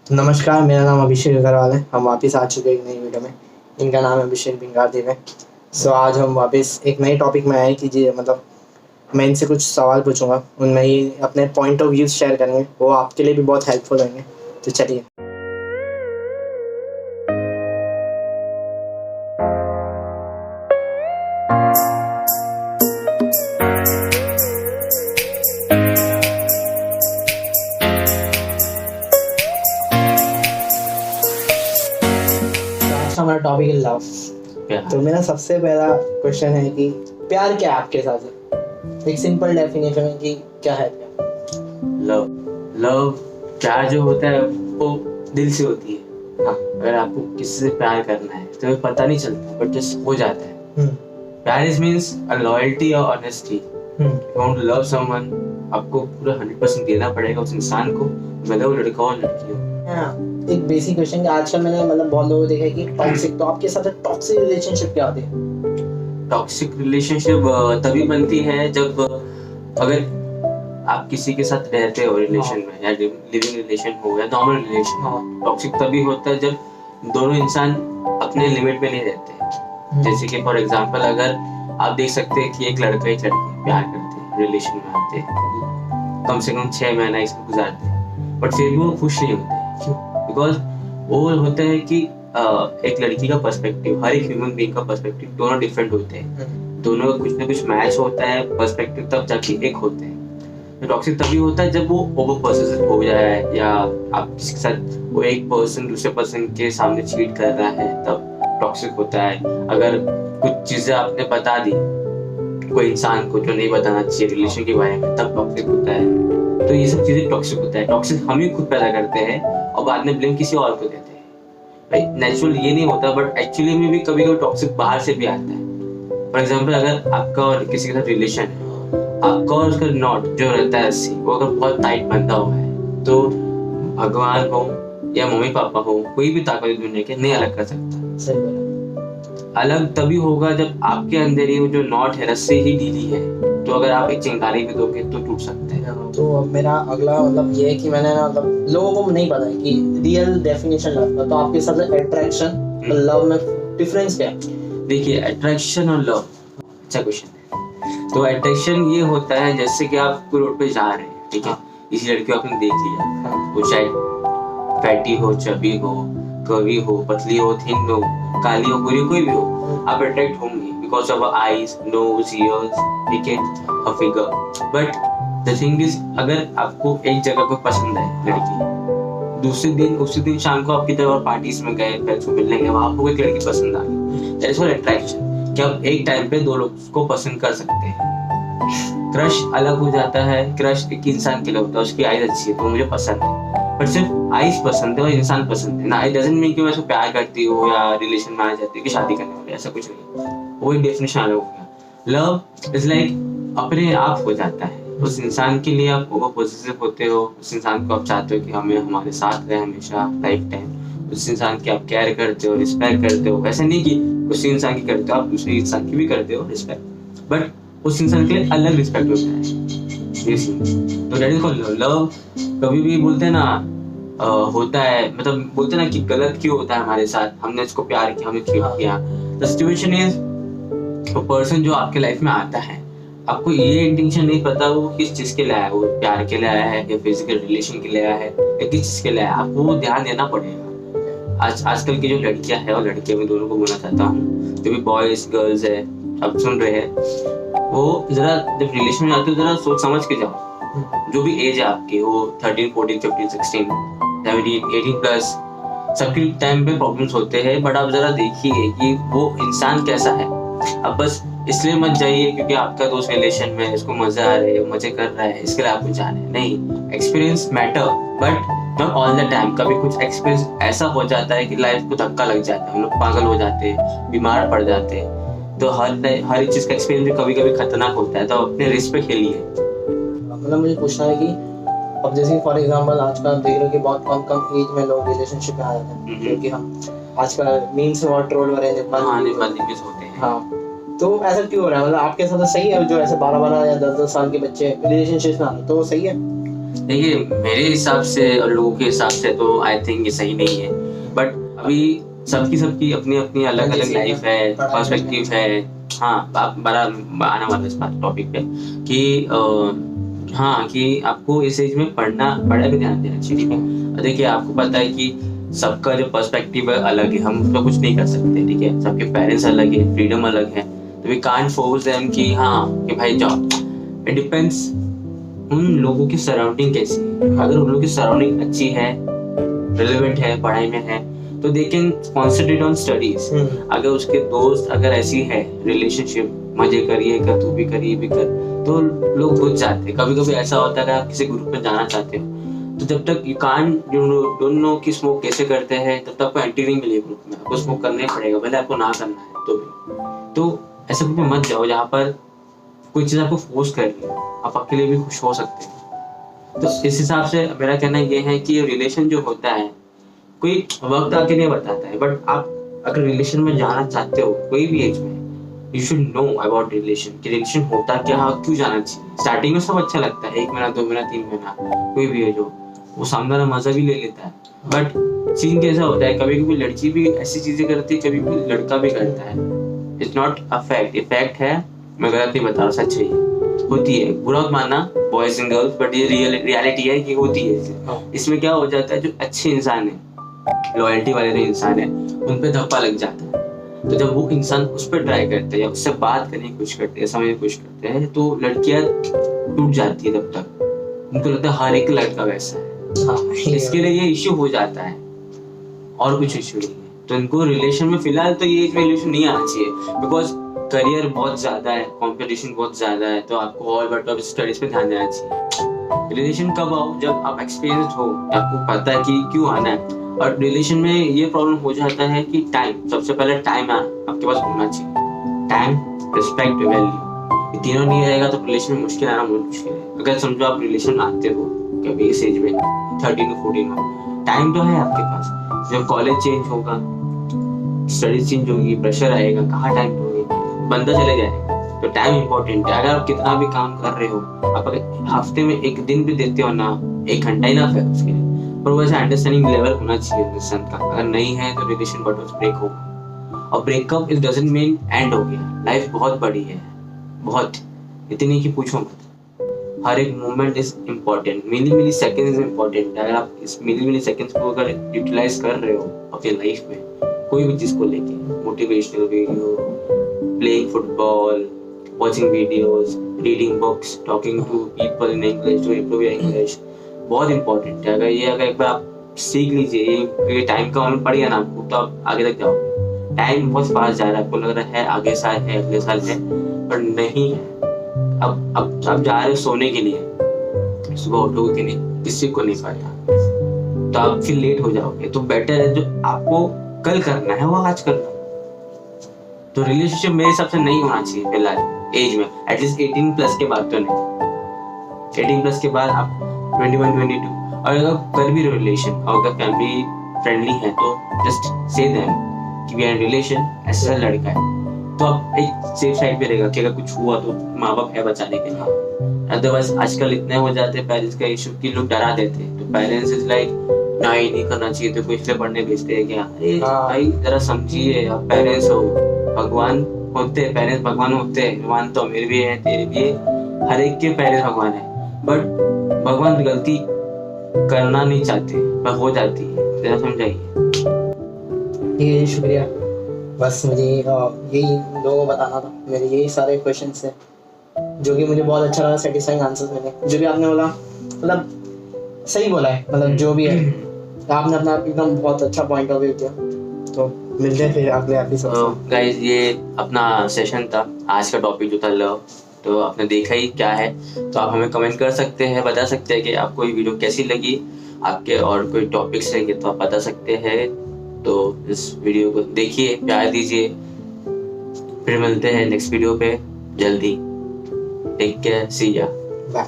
तो नमस्कार, मेरा नाम अभिषेक अग्रवाल है। हम वापस आ चुके हैं एक नई वीडियो में। इनका नाम है अभिषेक भिंगारदेव है। आज हम वापस एक नए टॉपिक में आए कि जी मैं इनसे कुछ सवाल पूछूंगा, उनमें ही अपने पॉइंट ऑफ व्यूज शेयर करेंगे। वो आपके लिए भी बहुत हेल्पफुल होंगे। तो चलिए। आज का हमारा टॉपिक है लव। तो मेरा सबसे पहला क्वेश्चन है कि प्यार क्या है आपके हिसाब से? एक सिंपल डेफिनेशन है कि क्या है प्यार? लव प्यार जो होता है वो दिल से होती है। हाँ, अगर आपको किसी से प्यार करना है तो पता नहीं चलता, बट जस्ट हो जाता है। प्यार इज मींस अ लॉयल्टी और honesty. You want to love someone, आपको पूरा 100% देना पड़ेगा उस इंसान को, भले वो लड़का हो लड़की हो। एक बेसिक क्वेश्चन, आजकल मैंने बहुत लोगों को देखा है कि टॉक्सिक, तो आपके साथ टॉक्सिक रिलेशनशिप क्या होती है? टॉक्सिक रिलेशनशिप तभी बनती है जब अगर आप किसी के साथ रहते हो रिलेशन में, या लिविंग रिलेशन हो या नॉर्मल रिलेशन। टॉक्सिक तभी होता है जब दोनों इंसान अपने लिमिट में नहीं रहते। जैसे कि फॉर एग्जांपल, अगर आप देख सकते हैं कि एक लड़का एक लड़की प्यार करते हैं, रिलेशन में आते हैं, कम से कम 6 महीना इसमें गुजारते हैं, बट फिर भी वो खुश नहीं होते। क्यों? बिकॉज वो होता है कि एक लड़की का पर्सपेक्टिव, हर एक ह्यूमन बीइंग का पर्सपेक्टिव दोनों डिफरेंट होते हैं। दोनों का कुछ ना कुछ मैच होता है, पर्सपेक्टिव तब जाके एक होते हैं। तो टॉक्सिक तभी होता है जब वो ओवर पोसेसिव हो जाए, या आप किसी के साथ वो एक पर्सन दूसरे पर्सन के सामने चीट कर रहा है, तब टॉक्सिक होता है। अगर कुछ चीजें आपने बता दी कोई इंसान को जो नहीं बताना चाहिए रिलेशन के बारे में, तब टॉक्सिक होता है। तो ये सब चीजें टॉक्सिक होता है। टॉक्सिक हम ही खुद पैदा करते हैं और बाद में ब्लेम किसी और को देते हैं। नेचुरल ये नहीं होता, बट एक्चुअली में भी कभी कभी टॉक्सिक बाहर से भी आता है। फॉर एग्जाम्पल, अगर आपका और किसी के साथ रिलेशन है, आपका और उसका नॉट जो रहता है रस्सी, वो अगर बहुत टाइट बंधा हुआ है, तो भगवान हो या मम्मी पापा हो, कोई भी ताकत दुनिया के नहीं अलग कर सकता। सही बोला। अलग तभी होगा जब आपके अंदर ही वो जो नॉट है, रस्सी ही ढीली है। तो अगर आप एक चिंगारी भी दोगे तो टूट सकते हैं। तो अब मेरा अगला ये है कि मैंने लोगों को नहीं पता है कि रियल डेफिनेशन लव का। तो आपके हिसाब से अट्रैक्शन और लव में डिफरेंस क्या है? देखिए, अट्रैक्शन और लव अच्छा क्वेश्चन है। तो अट्रैक्शन ये होता है जैसे कि आप रोड पे जा रहे हैं, ठीक है, किसी लड़की को आपने देख लिया, वो चाहे फैटी हो, चबी हो, कर्वी हो, पतली हो, थिन हो, काली हो, गोरी, कोई भी हो, आप अट्रैक्ट होंगे because of eyes, nose, ears, ठीक है, a figure. But the thing is, अगर आपको एक जगह को पसंद है लड़की, उसी दिन शाम को आप किधर और पार्टीज में गए, फ्रेंड्स को मिलने गए, वहां आपको एक लड़की पसंद आ गई, दैट इज कॉल्ड अट्रैक्शन। कि आप एक टाइम पे दो लोग को पसंद कर सकते हैं। क्रश अलग हो जाता है। क्रश एक इंसान के लिए होता है, उसकी आईज अच्छी है तो मुझे पसंद है, बट सिर्फ आईज पसंद है और इंसान पसंद है ना। इट डजंट मीन कि मैं उसको प्यार करती हूँ या रिलेशन में आ जाती हूँ कि शादी करने वाली, ऐसा कुछ नहीं। वो एक डेफिनेशन अलग हो गया। लव इज लाइक अपने आप हो जाता है। उस इंसान के लिए आप ओवर पॉजिटिव होते हो, उस इंसान को आप चाहते हो कि हमें हमारे साथ रहे हमेशा, लाइफ टाइम। उस इंसान की आप केयर करते हो, रिस्पेक्ट करते हो। ऐसा नहीं कि उस इंसान की करते हो, आप दूसरे इंसान की भी करते हो रिस्पेक्ट, बट उस इंसान के लिए अलग रिस्पेक्ट होता है। ये सीन तो that is called love. Love कभी भी बोलते हैं ना, होता है, मतलब बोलते हैं ना कि गलत क्यों होता है हमारे साथ, हमने इसको प्यार किया, हमने चीट किया। द सिचुएशन इज, पर्सन जो आपके लाइफ में आता है, आपको ये इंटेंशन नहीं पता वो किस चीज के लिए आया है, वो प्यार के लिए आया है या फिजिकल रिलेशन के लिए आया है या किस चीज के लिए आया है, आपको वो ध्यान देना पड़ेगा। आजकल की जो लड़कियां हैं और लड़के, मैं दोनों को बोलना चाहता हूँ, जो भी बॉयज गर्ल्स है अब सुन रहे हैं, वो जरा जब रिलेशन में आते हो जरा सोच समझ के जाओ। जो भी एज है आपकी, वो 13, 14, 15, 16, 17, 18 प्लस, सबके टाइम पे प्रॉब्लम्स होते हैं, बट आप जरा देखिए कि वो इंसान कैसा है। अब बस इसलिए मत जाइए क्योंकि आपका दोस्त रिलेशन में, इसको मजा आ रहा है, मजे कर रहा है, इसके लिए आपको जाना है। नहीं, experience matter, but not all the time. कभी कुछ एक्सपीरियंस ऐसा हो जाता है कि लाइफ को धक्का लग जाता है, हम लोग पागल हो जाते हैं, बीमार पड़ जाते हैं। तो हर एक चीज का एक्सपीरियंस भी कभी कभी खतरनाक होता है, तो अपने रिस्क पे खेलिए। मुझे पूछना है कि अब जैसे फॉर एग्जांपल आजकल आप देख रहे हो कि बहुत कम एज में लोग रिलेशनशिप में आ जाते हैं, क्योंकि हम आजकल मीम्स और ट्रोल वगैरह होते हैं। हाँ, तो ऐसा क्यों हो रहा है? आपके साथ सही है जो ऐसे 12-12 या 10-10 साल के बच्चे रिलेशनशिप में आ रहे, तो सही है? देखिए मेरे हिसाब से और लोगों के हिसाब से तो आई थिंक ये सही नहीं है, बट अभी सबकी अपनी अपनी अलग अलग लाइफ है, पर्सपेक्टिव है। हाँ, आप बड़ा आने वाला इस बात टॉपिक पे कि हाँ कि आपको इस एज में पढ़ाई पे ध्यान देना चाहिए, ठीक है। और देखिए आपको पता है कि सबका जो पर्सपेक्टिव है अलग है, हम उस पर कुछ नहीं कर सकते, ठीक है। सबके पेरेंट्स अलग है, फ्रीडम अलग है, तो वी कांट फोर्स देम कि हाँ कि भाई जाओ। इट डिपेंड्स उन लोगों की सराउंडिंग कैसी है। अगर उन लोगों की सराउंडिंग अच्छी है, रिलेवेंट है, पढ़ाई में है, तो they can concentrate on studies. अगर उसके दोस्त अगर ऐसी है रिलेशनशिप, मजे करिए कर, तू भी करिए भी कर, तो लोग बुझ जाते हैं। कभी कभी ऐसा होता है कि आप किसी ग्रुप में जाना चाहते हो, तो जब तक यू कांट डोंट नो कि स्मोक कैसे करते हैं, तब तक आपको एंट्री नहीं मिलेगी ग्रुप में। आपको स्मोक करना ही पड़ेगा, भले आपको ना करना है तो भी। तो ऐसे ग्रुप में मत जाओ जहाँ पर कोई चीज आपको फोर्स कर रही है, आप अकेले भी खुश हो सकते हैं। तो इस हिसाब से मेरा कहना ये है कि रिलेशन जो होता है कोई वक्त आके नहीं बताता है, बट आप अगर रिलेशन में जाना चाहते हो कोई भी एज में, you should know about relation, कि रिलेशन होता क्या, क्यों जाना चाहिए। स्टार्टिंग में सब अच्छा लगता है, 1 महीना 2 महीना 3 महीना, कोई भी है जो वो सामने वाला मजा भी ले लेता है, बट सीन कैसा होता है, कभी कभी लड़की भी ऐसी चीजें करती है, कभी कभी लड़का भी करता है। इट्स नॉट अ फैक्ट, ये फैक्ट है, मैं गलत नहीं बता रहा, सच है, होती है। बुरा मत मानना बॉयज एंड गर्ल्स, बट ये रियलिटी है कि होती है। इसमें क्या हो जाता है, जो अच्छे इंसान है, लॉयल्टी वाले जो इंसान है, उन पे धप्पा लग जाता है। तो जब वो इंसान उस पर ट्राई करते हैं या उससे बात करने की कोशिश करते हैं, समझने की कोशिश करते हैं, तो लड़कियां टूट जाती है। तब तक उनको लगता है हर एक लड़का वैसा है, इसके लिए ये इश्यू हो जाता है, और कुछ इश्यू नहीं है। तो इनको रिलेशन में फिलहाल तो ये रिलेशन नहीं आना चाहिए, बिकॉज करियर बहुत ज्यादा है, कंपटीशन बहुत ज्यादा है, तो आपको और बेटर स्टडीज पे ध्यान देना चाहिए। रिलेशन कब आओ, जब आप एक्सपीरियंस्ड हो, आपको पता है कि क्यों आना है। और रिलेशन में ये प्रॉब्लम हो जाता है कि टाइम, सबसे पहले टाइम आपके पास होना चाहिए। टाइम, रिस्पेक्ट, वैल्यू, ये तीनों नहीं रहेगा तो रिलेशन में मुश्किल आना बहुत मुश्किल है। अगर समझो आप रिलेशन आते हो कभी इस एज में 13 to 14 हो, टाइम तो है आपके पास। जब कॉलेज चेंज होगा, स्टडीज चेंज होगी, प्रेशर आएगा, कहाँ टाइम दोगे, बंदा चले जाएगा। तो टाइम इंपॉर्टेंट है। अगर आप कितना भी काम कर रहे हो, आप अगर हफ्ते में 1 दिन भी देते हो ना, 1 घंटा ही ना है उसके लिए, पर वैसे अंडरस्टैंडिंग लेवल होना चाहिए इंसान का। अगर नहीं है तो रिलेशन बटन ब्रेक होगा। और breakup it doesn't mean and हो गया। लाइफ बहुत बड़ी है, बहुत, इतनी कि पूछो मत। हर एक moment is important, millisecond is important. अगर आप इस मिली सेकंड्स को अगर यूटिलाइज कर रहे हो अपनी लाइफ में, कोई भी चीज को लेके, motivational video, playing football, watching videos, reading books, talking to people in English to improve your English, बहुत इम्पोर्टेंट है। अगर एक बार आप सीख लीजिए, ये टाइम का मालूम पड़ गया ना आपको, तो आप आगे तक जाओगे। टाइम बहुत फास्ट जा रहा है, आपको लग रहा है आगे साल है, अगले साल है, पर नहीं है। अब जा रहे हो सोने के लिए, सुबह उठोगे कि नहीं, किसी को नहीं पता, तो आप फिर लेट हो जाओगे। तो बेटर है जो आपको कल करना है वो आज करना। तो रिलेशनशिप मेरे हिसाब से नहीं होना चाहिए फिलहाल एज में, एटलीस्ट 18 प्लस के बाद तो नहीं। 18 प्लस के बाद आप 21, 22, और अगर कर भी रिलेशन और अगर फैमिली फ्रेंडली है तो जस्ट से देम कि वी आर इन रिलेशन, ऐसा लड़का है, तो आप एक सेफ साइड पे रहेगा कि अगर कुछ हुआ तो माँ बाप है बचाने के लिए। अदरवाइज आजकल इतने हो जाते हैं पेरेंट्स का इशू कि लोग डरा देते हैं। तो पेरेंट्स इज लाइक नहीं करना चाहिए, तो कोई इसलिए पढ़ने भेजते हैं क्या? अरे भाई जरा समझिए, आप पेरेंट्स हो, भगवान होते हैं, पेरेंट्स भगवान होते हैं। भगवान तो मेरे भी है, तेरे भी है, हर एक के पेरेंट्स भगवान है, बट भगवान गलती करना नहीं चाहते, पर हो जाती है। जरा समझाइए। ठीक है, शुक्रिया। बस मुझे यही लोगों को बताना था। मेरे यही सारे क्वेश्चंस हैं जो कि मुझे बहुत अच्छा लगा, सेटिस्फाइंग आंसर्स मिले। जो भी आपने बोला मतलब सही बोला है, मतलब जो भी है आपने अपना एकदम बहुत अच्छा पॉइंट ऑफ व्यू दिया। तो मिलते हैं फिर अगले एपिसोड। तो गाइस ये अपना सेशन था, आज का टॉपिक जो था लव। तो आपने देखा ही क्या है, तो आप हमें कमेंट कर सकते हैं, बता सकते हैं कि आपको ये वीडियो कैसी लगी, आपके और कोई टॉपिक्स रहेंगे तो आप बता सकते हैं। तो इस वीडियो को देखिए, प्यार दीजिए, फिर मिलते हैं नेक्स्ट वीडियो पे जल्दी। टेक केयर, सी या, बाय।